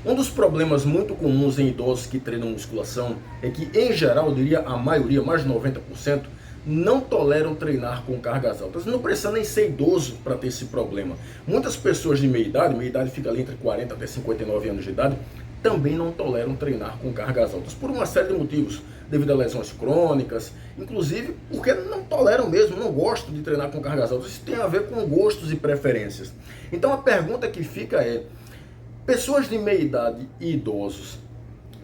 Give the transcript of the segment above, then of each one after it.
Um dos problemas muito comuns em idosos que treinam musculação é que, em geral, eu diria a maioria, mais de 90%, não toleram treinar com cargas altas. Não precisa nem ser idoso para ter esse problema. Muitas pessoas de meia idade fica ali entre 40 até 59 anos de idade, também não toleram treinar com cargas altas, por uma série de motivos, devido a lesões crônicas, inclusive porque não toleram mesmo, não gostam de treinar com cargas altas. Isso tem a ver com gostos e preferências. Então a pergunta que fica é: pessoas de meia idade e idosos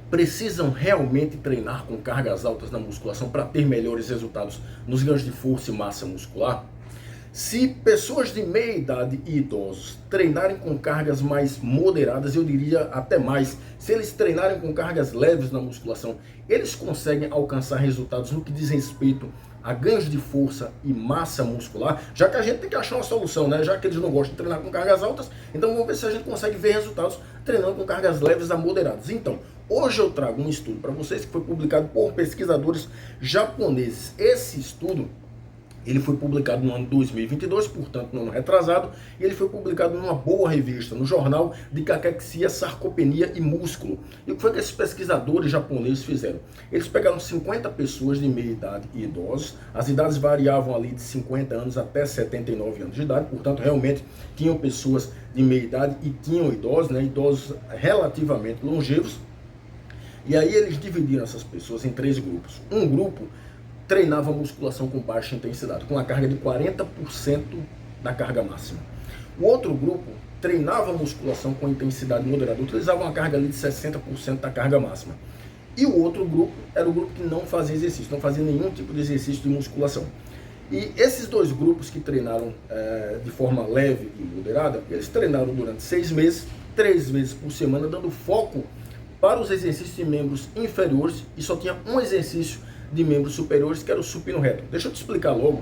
precisam realmente treinar com cargas altas na musculação para ter melhores resultados nos ganhos de força e massa muscular? Se pessoas de meia idade e idosos treinarem com cargas mais moderadas, eu diria até mais, se eles treinarem com cargas leves na musculação, eles conseguem alcançar resultados no que diz respeito a ganhos de força e massa muscular, já que a gente tem que achar uma solução, né? Já que eles não gostam de treinar com cargas altas, então vamos ver se a gente consegue ver resultados treinando com cargas leves a moderadas. Então, hoje eu trago um estudo para vocês que foi publicado por pesquisadores japoneses. Esse estudo, ele foi publicado no ano 2022, portanto no ano retrasado, e ele foi publicado numa boa revista, no jornal de Caquexia, Sarcopenia e Músculo. E o que foi que esses pesquisadores japoneses fizeram? Eles pegaram 50 pessoas de meia idade e idosos, as idades variavam ali de 50 anos até 79 anos de idade, portanto realmente tinham pessoas de meia idade e tinham idosos, né, idosos relativamente longevos. E aí eles dividiram essas pessoas em 3 grupos. Um grupo treinava musculação com baixa intensidade, com a carga de 40% da carga máxima. O outro grupo treinava musculação com intensidade moderada, utilizava uma carga ali de 60% da carga máxima. E o outro grupo era o grupo que não fazia exercício, não fazia nenhum tipo de exercício de musculação. E esses 2 grupos que treinaram de forma leve e moderada, eles treinaram durante 6 meses, 3 vezes por semana, dando foco para os exercícios de membros inferiores, e só tinha um exercício de membros superiores, que era o supino reto. Deixa eu te explicar logo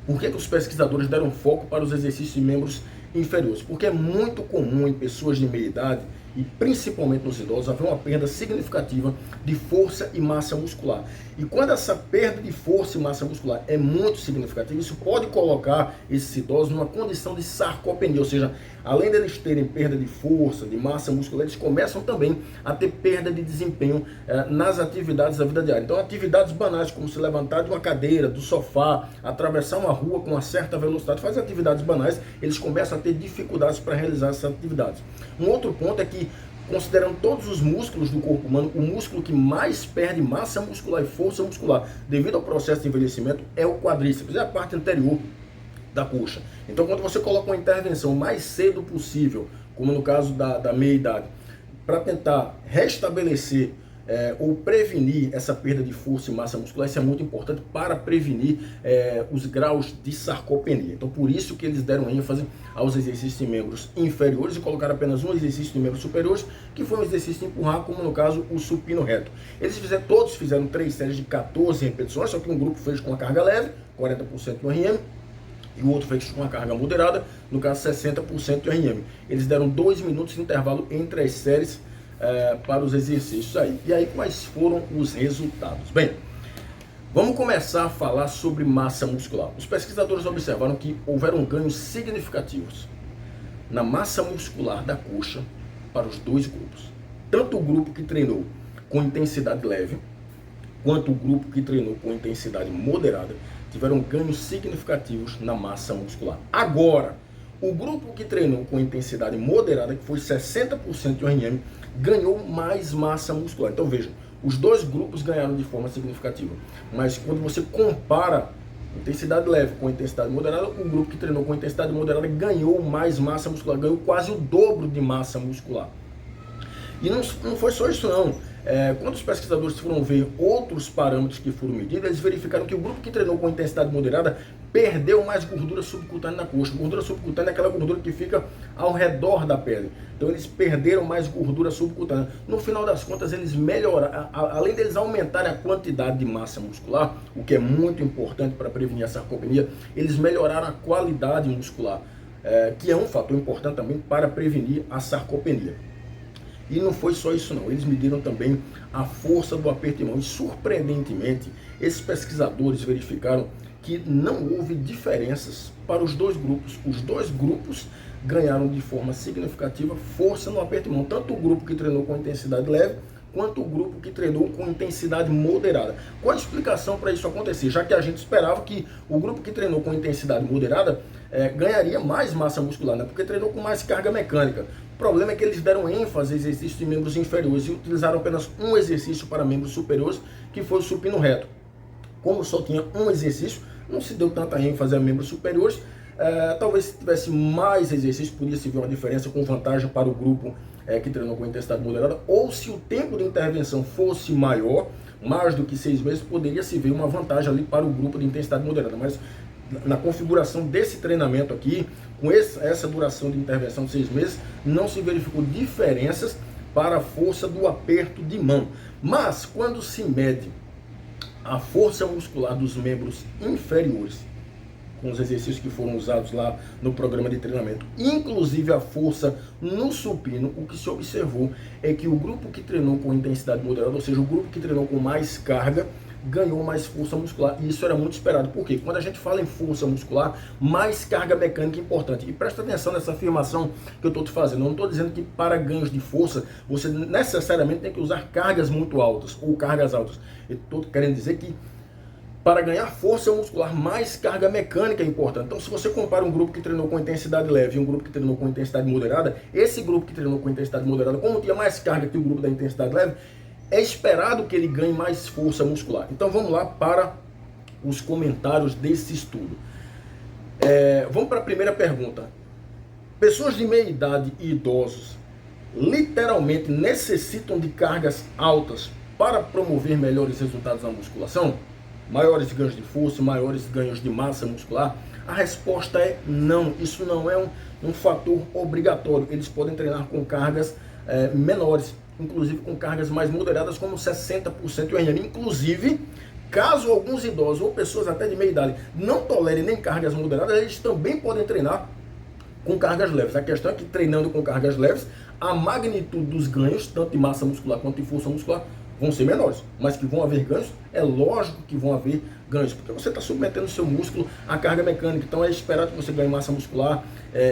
por que os pesquisadores deram foco para os exercícios de membros inferiores. Porque é muito comum em pessoas de meia idade, e principalmente nos idosos, haver uma perda significativa de força e massa muscular. E quando essa perda de força e massa muscular é muito significativa, isso pode colocar esses idosos numa condição de sarcopenia, ou seja, além deles terem perda de força, de massa muscular, eles começam também a ter perda de desempenho nas atividades da vida diária. Então, atividades banais, como se levantar de uma cadeira, do sofá, atravessar uma rua com uma certa velocidade, fazer atividades banais, eles começam a ter dificuldades para realizar essas atividades. Um outro ponto é que, considerando todos os músculos do corpo humano, o músculo que mais perde massa muscular e força muscular devido ao processo de envelhecimento é o quadríceps, é a parte anterior da coxa. Então, quando você coloca uma intervenção o mais cedo possível, como no caso da meia-idade, para tentar restabelecer ou prevenir essa perda de força e massa muscular, isso é muito importante para prevenir os graus de sarcopenia. Então, por isso que eles deram ênfase aos exercícios de membros inferiores e colocaram apenas um exercício de membros superiores, que foi um exercício de empurrar, como no caso o supino reto. Todos fizeram 3 séries de 14 repetições, só que um grupo fez com a carga leve, 40% no RM, e o outro fez com uma carga moderada, no caso 60% de RM. Eles deram 2 minutos de intervalo entre as séries para os exercícios aí. E aí, quais foram os resultados? Bem, vamos começar a falar sobre massa muscular. Os pesquisadores observaram que houveram ganhos significativos na massa muscular da coxa para os 2 grupos. Tanto o grupo que treinou com intensidade leve, quanto o grupo que treinou com intensidade moderada, tiveram ganhos significativos na massa muscular. Agora, o grupo que treinou com intensidade moderada, que foi 60% de RM, ganhou mais massa muscular. Então vejam, os 2 grupos ganharam de forma significativa. Mas quando você compara intensidade leve com intensidade moderada, o grupo que treinou com intensidade moderada ganhou mais massa muscular, ganhou quase o dobro de massa muscular. E não foi só isso não. Quando os pesquisadores foram ver outros parâmetros que foram medidos, eles verificaram que o grupo que treinou com intensidade moderada perdeu mais gordura subcutânea na coxa. Gordura subcutânea é aquela gordura que fica ao redor da pele. Então eles perderam mais gordura subcutânea. No final das contas, eles melhoraram, além deles aumentarem a quantidade de massa muscular, o que é muito importante para prevenir a sarcopenia, eles melhoraram a qualidade muscular, que é um fator importante também para prevenir a sarcopenia. E não foi só isso não, eles mediram também a força do aperto de mão. E surpreendentemente, esses pesquisadores verificaram que não houve diferenças para os 2 grupos. Os 2 grupos ganharam de forma significativa força no aperto de mão, tanto o grupo que treinou com intensidade leve, quanto o grupo que treinou com intensidade moderada. Qual a explicação para isso acontecer? Já que a gente esperava que o grupo que treinou com intensidade moderada ganharia mais massa muscular, né? Porque treinou com mais carga mecânica. O problema é que eles deram ênfase a exercícios de membros inferiores e utilizaram apenas um exercício para membros superiores, que foi o supino reto. Como só tinha um exercício, não se deu tanta ênfase a membros superiores. Talvez se tivesse mais exercícios, podia se ver uma diferença com vantagem para o grupo que treinou com intensidade moderada, ou se o tempo de intervenção fosse maior, mais do que 6 meses, poderia se ver uma vantagem ali para o grupo de intensidade moderada. Mas na configuração desse treinamento aqui, com essa duração de intervenção de 6 meses, não se verificou diferenças para a força do aperto de mão. Mas quando se mede a força muscular dos membros inferiores, com os exercícios que foram usados lá no programa de treinamento, inclusive a força no supino, o que se observou é que o grupo que treinou com intensidade moderada, ou seja, o grupo que treinou com mais carga, ganhou mais força muscular. E isso era muito esperado. Por quê? Quando a gente fala em força muscular, mais carga mecânica é importante. E presta atenção nessa afirmação que eu estou te fazendo. Eu não estou dizendo que para ganhos de força, você necessariamente tem que usar cargas muito altas ou cargas altas. Eu estou querendo dizer que para ganhar força muscular, mais carga mecânica é importante. Então, se você compara um grupo que treinou com intensidade leve e um grupo que treinou com intensidade moderada, esse grupo que treinou com intensidade moderada, como tinha mais carga que o grupo da intensidade leve, é esperado que ele ganhe mais força muscular. Então, vamos lá para os comentários desse estudo. Vamos para a primeira pergunta. Pessoas de meia idade e idosos literalmente necessitam de cargas altas para promover melhores resultados na musculação? Maiores ganhos de força, maiores ganhos de massa muscular? A resposta é não. Isso não é um fator obrigatório. Eles podem treinar com cargas menores, inclusive com cargas mais moderadas, como 60% o RN. Inclusive, caso alguns idosos ou pessoas até de meia idade não tolerem nem cargas moderadas, eles também podem treinar com cargas leves. A questão é que treinando com cargas leves, a magnitude dos ganhos, tanto de massa muscular quanto de força muscular, vão ser menores, mas que vão haver ganhos, é lógico que vão haver ganhos, porque você está submetendo o seu músculo à carga mecânica, então é esperado que você ganhe massa muscular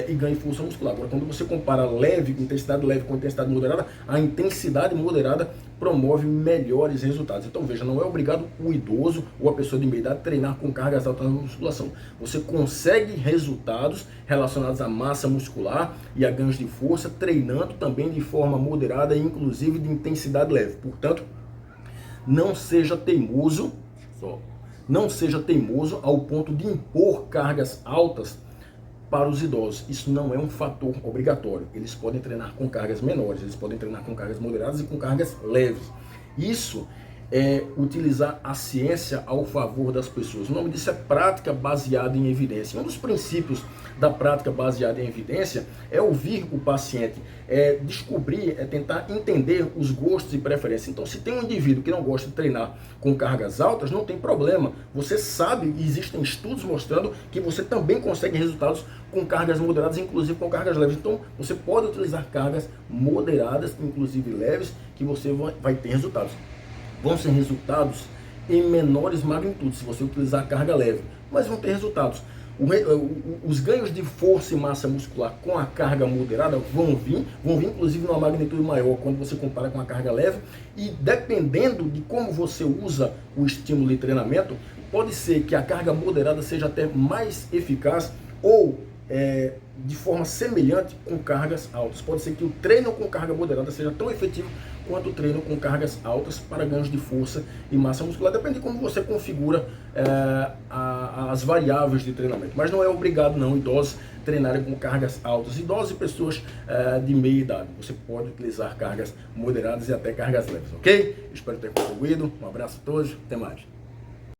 e ganhe força muscular. Agora, quando você compara leve, intensidade leve com intensidade moderada, a intensidade moderada promove melhores resultados. Então veja, não é obrigado o idoso ou a pessoa de meia idade treinar com cargas altas na musculação. Você consegue resultados relacionados à massa muscular e a ganhos de força treinando também de forma moderada e inclusive de intensidade leve. Portanto, não seja teimoso, ao ponto de impor cargas altas para os idosos. Isso não é um fator obrigatório. Eles podem treinar com cargas menores, eles podem treinar com cargas moderadas e com cargas leves. Isso é utilizar a ciência ao favor das pessoas. O nome disso é prática baseada em evidência. Um dos princípios da prática baseada em evidência é ouvir o paciente, descobrir, tentar entender os gostos e preferências. Então, se tem um indivíduo que não gosta de treinar com cargas altas, não tem problema. Você sabe, existem estudos mostrando que você também consegue resultados com cargas moderadas, inclusive com cargas leves. Então, você pode utilizar cargas moderadas, inclusive leves, que você vai ter resultados. Vão ser resultados em menores magnitudes se você utilizar carga leve, mas vão ter resultados. Os ganhos de força e massa muscular com a carga moderada vão vir inclusive numa magnitude maior quando você compara com a carga leve, e dependendo de como você usa o estímulo de treinamento, pode ser que a carga moderada seja até mais eficaz ou de forma semelhante com cargas altas. Pode ser que o treino com carga moderada seja tão efetivo quanto o treino com cargas altas para ganhos de força e massa muscular. Depende de como você configura as variáveis de treinamento. Mas não é obrigado não idosos treinarem com cargas altas. Idosos e pessoas de meia idade. Você pode utilizar cargas moderadas e até cargas leves, ok? Espero ter contribuído. Um abraço a todos. Até mais.